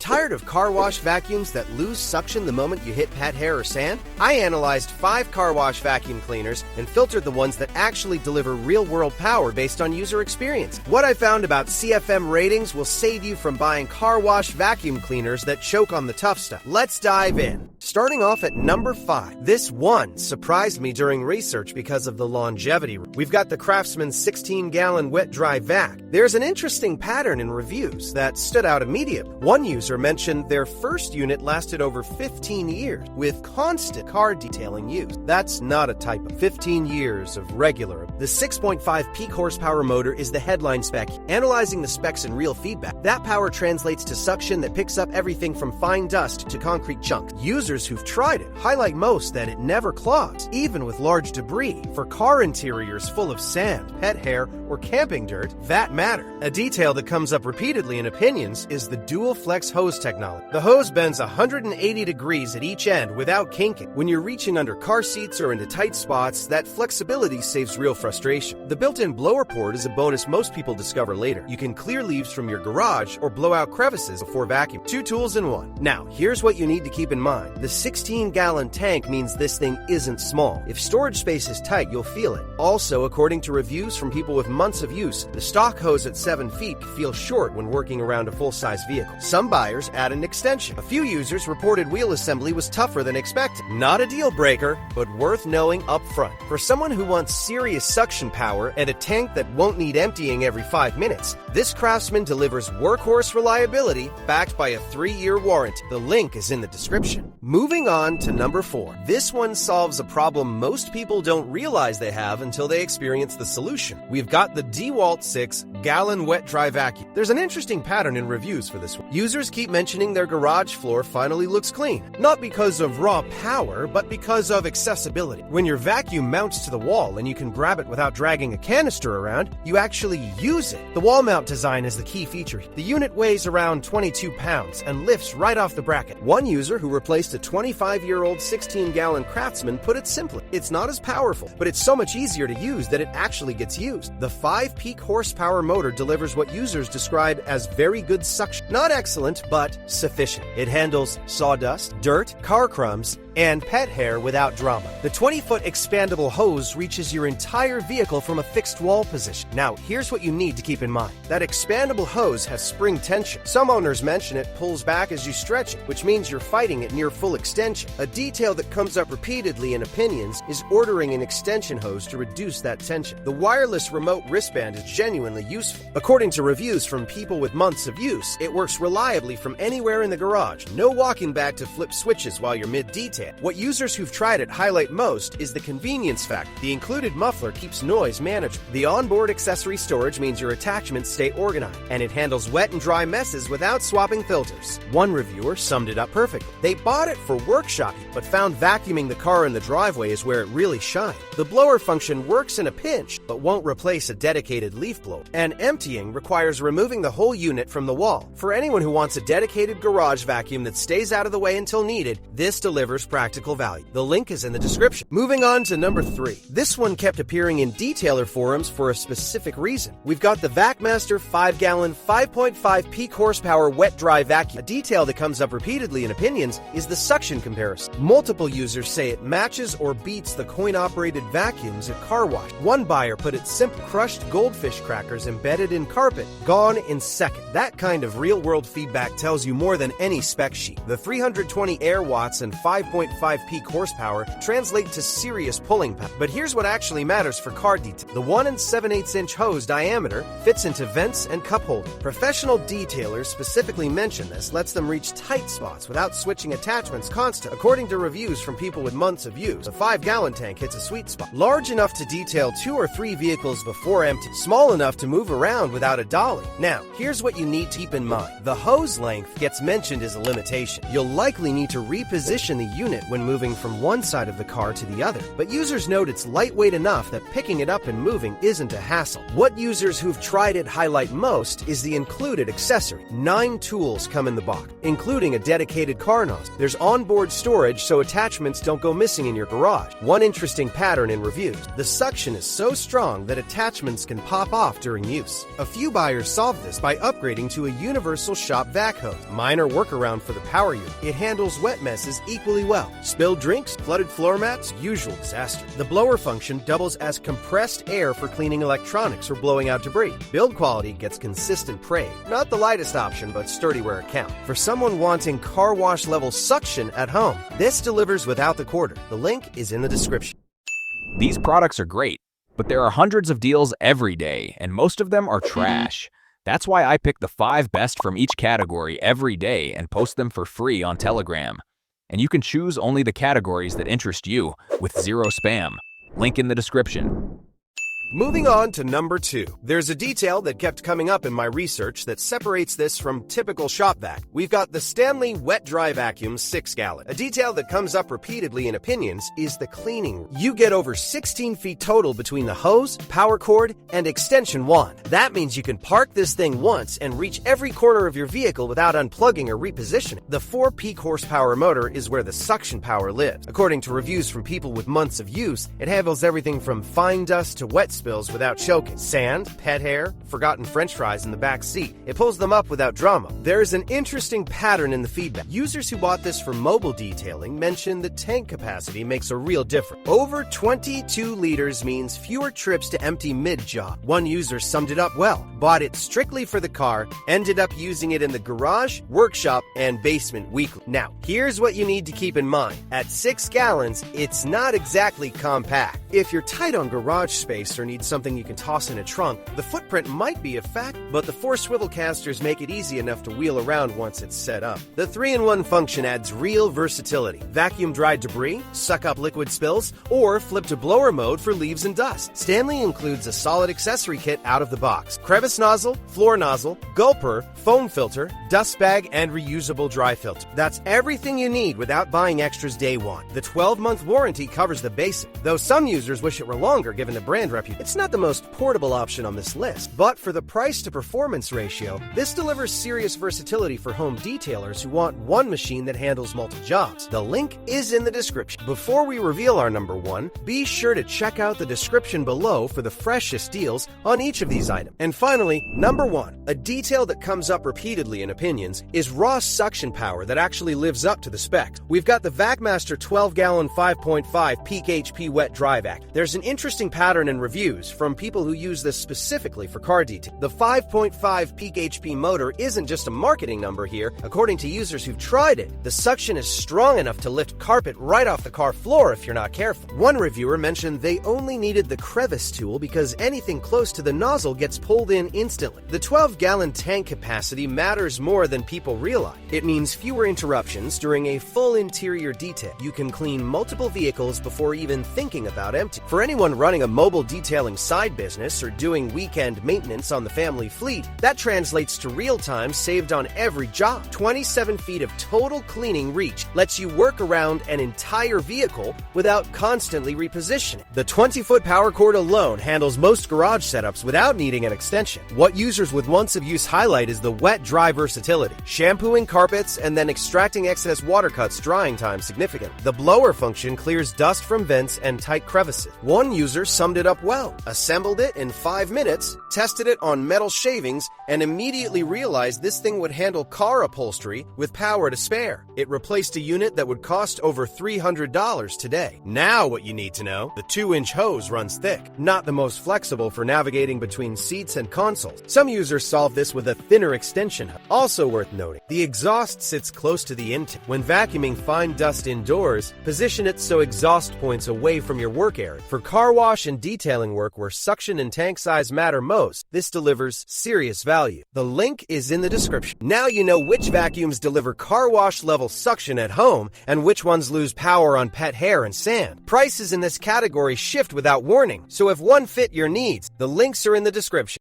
Tired of car wash vacuums that lose suction the moment you hit pet hair or sand? I analyzed 5 car wash vacuum cleaners and filtered the ones that actually deliver real-world power based on user experience. What I found about CFM ratings will save you from buying car wash vacuum cleaners that choke on the tough stuff. Let's dive in. Starting off at number 5. This one surprised me during research because of the longevity. We've got the CRAFTSMAN 16-gallon wet dry vac. There's an interesting pattern in reviews that stood out immediately. One user mentioned their first unit lasted over 15 years with constant car detailing use. That's not a typo. 15 years of regular. The 6.5 peak horsepower motor is the headline spec. Analyzing the specs in real feedback, that power translates to suction that picks up everything from fine dust to concrete chunks. Users who've tried it highlight most that it never clogs, even with large debris. For car interiors full of sand, pet hair, or camping dirt, that matters. A detail that comes up repeatedly in opinions is the dual flex hose technology. The hose bends 180 degrees at each end without kinking. When you're reaching under car seats or into tight spots, that flexibility saves real frustration. The built-in blower port is a bonus most people discover later. You can clear leaves from your garage or blow out crevices before vacuum. 2 tools in one. Now, here's what you need to keep in mind. The 16-gallon tank means this thing isn't small. If storage space is tight, you'll feel it. Also, according to reviews from people with months of use, the stock hose at 7 feet feels short when working around a full-size vehicle. Some buyers add an extension. A few users reported wheel assembly was tougher than expected. Not a deal breaker, but worth knowing up front. For someone who wants serious suction power and a tank that won't need emptying every 5 minutes, this CRAFTSMAN delivers workhorse reliability backed by a 3-year warranty. The link is in the description. Moving on to number 4. This one solves a problem most people don't realize they have until they experience the solution. We've got the DEWALT 6 Gallon Wet Dry Vac. There's an interesting pattern in reviews for this one. Users keep mentioning their garage floor finally looks clean. Not because of raw power, but because of accessibility. When your vacuum mounts to the wall and you can grab it without dragging a canister around, you actually use it. The wall mount design is the key feature. The unit weighs around 22 pounds and lifts right off the bracket. One user who replaced a 25-year-old 16-gallon CRAFTSMAN put it simply. It's not as powerful, but it's so much easier to use that it actually gets used. The 5 peak horsepower motor delivers what users describe as very good suction. Not excellent, but sufficient. It handles sawdust, dirt, car crumbs, and pet hair without drama. The 20-foot expandable hose reaches your entire vehicle from a fixed wall position. Now, here's what you need to keep in mind. That expandable hose has spring tension. Some owners mention it pulls back as you stretch it, which means you're fighting it near full extension. A detail that comes up repeatedly in opinions is ordering an extension hose to reduce that tension. The wireless remote wristband is genuinely useful. According to reviews from people with months of use, it works reliably from anywhere in the garage. No walking back to flip switches while you're mid-detail. What users who've tried it highlight most is the convenience factor. The included muffler keeps noise manageable. The onboard accessory storage means your attachments stay organized, and it handles wet and dry messes without swapping filters. One reviewer summed it up perfectly. They bought it for workshopping, but found vacuuming the car in the driveway is where it really shines. The blower function works in a pinch, but won't replace a dedicated leaf blower. And emptying requires removing the whole unit from the wall. For anyone who wants a dedicated garage vacuum that stays out of the way until needed, this delivers practical value. The link is in the description. Moving on to number 3. This one kept appearing in detailer forums for a specific reason. We've got the Vacmaster 5-gallon 5.5 peak horsepower wet dry vacuum. A detail that comes up repeatedly in opinions is the suction comparison. Multiple users say it matches or beats the coin-operated vacuums at car wash. One buyer put it simple: crushed goldfish crackers embedded in carpet, gone in seconds. That kind of real-world feedback tells you more than any spec sheet. The 320 air watts and 5.5 peak horsepower translate to serious pulling power. But here's what actually matters for car detail. The 1 7/8-inch hose diameter fits into vents and cup holders. Professional detailers specifically mention this lets them reach tight spots without switching attachments constantly. According to reviews from people with months of use, a 5-gallon tank hits a sweet spot. Large enough to detail 2 or 3 vehicles before empty. Small enough to move around without a dolly. Now, here's what you need to keep in mind. The hose length gets mentioned as a limitation. You'll likely need to reposition the unit when moving from one side of the car to the other, but users note it's lightweight enough that picking it up and removing isn't a hassle. What users who've tried it highlight most is the included accessory. 9 tools come in the box, including a dedicated car nozzle. There's onboard storage so attachments don't go missing in your garage. One interesting pattern in reviews: the suction is so strong that attachments can pop off during use. A few buyers solved this by upgrading to a universal shop vac hose. Minor workaround for the power unit. It handles wet messes equally well. Spilled drinks, flooded floor mats, usual disaster. The blower function doubles as compressed air for cleaning electronics or blowing out debris. Build quality gets consistent praise. Not the lightest option, but sturdy where it counts. For someone wanting car wash level suction at home, this delivers without the quarter. The link is in the description. These products are great, but there are hundreds of deals every day, and most of them are trash. That's why I pick the 5 best from each category every day and post them for free on Telegram. And you can choose only the categories that interest you with zero spam. Link in the description. Moving on to number 2. There's a detail that kept coming up in my research that separates this from typical shop vac. We've got the Stanley Wet Dry Vacuum 6 gallon. A detail that comes up repeatedly in opinions is the cleaning. You get over 16 feet total between the hose, power cord, and extension wand. That means you can park this thing once and reach every corner of your vehicle without unplugging or repositioning. The 4 peak horsepower motor is where the suction power lives. According to reviews from people with months of use, it handles everything from fine dust to wet spills without choking. Sand, pet hair, forgotten french fries in the back seat. It pulls them up without drama. There's an interesting pattern in the feedback. Users who bought this for mobile detailing mentioned the tank capacity makes a real difference. Over 22 liters means fewer trips to empty mid-job. One user summed it up well. Bought it strictly for the car, ended up using it in the garage, workshop, and basement weekly. Now, here's what you need to keep in mind. At 6 gallons, it's not exactly compact. If you're tight on garage space or need something you can toss in a trunk, the footprint might be a fact, but the 4 swivel casters make it easy enough to wheel around once it's set up. The 3-in-1 function adds real versatility. Vacuum dry debris, suck up liquid spills, or flip to blower mode for leaves and dust. Stanley includes a solid accessory kit out of the box. Crevice nozzle, floor nozzle, gulper, foam filter, dust bag, and reusable dry filter. That's everything you need without buying extras day one. The 12-month warranty covers the basic, though some users wish it were longer given the brand reputation. It's not the most portable option on this list, but for the price to performance ratio, this delivers serious versatility for home detailers who want one machine that handles multiple jobs. The link is in the description. Before we reveal our number 1, be sure to check out the description below for the freshest deals on each of these items. And finally, number 1, a detail that comes up repeatedly in opinions is raw suction power that actually lives up to the specs. We've got the Vacmaster 12-gallon 5.5 peak HP wet dry vac. There's an interesting pattern in reviews from people who use this specifically for car detail. The 5.5 peak HP motor isn't just a marketing number here. According to users who've tried it, the suction is strong enough to lift carpet right off the car floor if you're not careful. One reviewer mentioned they only needed the crevice tool because anything close to the nozzle gets pulled in instantly. The 12-gallon tank capacity matters more than people realize. It means fewer interruptions during a full interior detail. You can clean multiple vehicles before even thinking about empty. For anyone running a mobile detailing side business or doing weekend maintenance on the family fleet, that translates to real time saved on every job. 27 feet of total cleaning reach lets you work around an entire vehicle without constantly repositioning. The 20-foot power cord alone handles most garage setups without needing an extension. What users with months of use highlight is the wet-dry versatility. Shampooing carpets and then extracting excess water cuts drying time significantly. The blower function clears dust from vents and tight crevices. One user summed it up well. Assembled it in 5 minutes, tested it on metal shavings, and immediately realized this thing would handle car upholstery with power to spare. It replaced a unit that would cost over $300 today. Now what you need to know, the 2-inch hose runs thick, not the most flexible for navigating between seats and consoles. Some users solve this with a thinner extension hose. Also worth noting, the exhaust sits close to the intake. When vacuuming fine dust indoors, position it so exhaust points away from your work area. For car wash and detailing work where suction and tank size matter most, this delivers serious value. The link is in the description. Now you know which vacuums deliver car wash level suction at home and which ones lose power on pet hair and sand. Prices in this category shift without warning, so if one fit your needs, the links are in the description.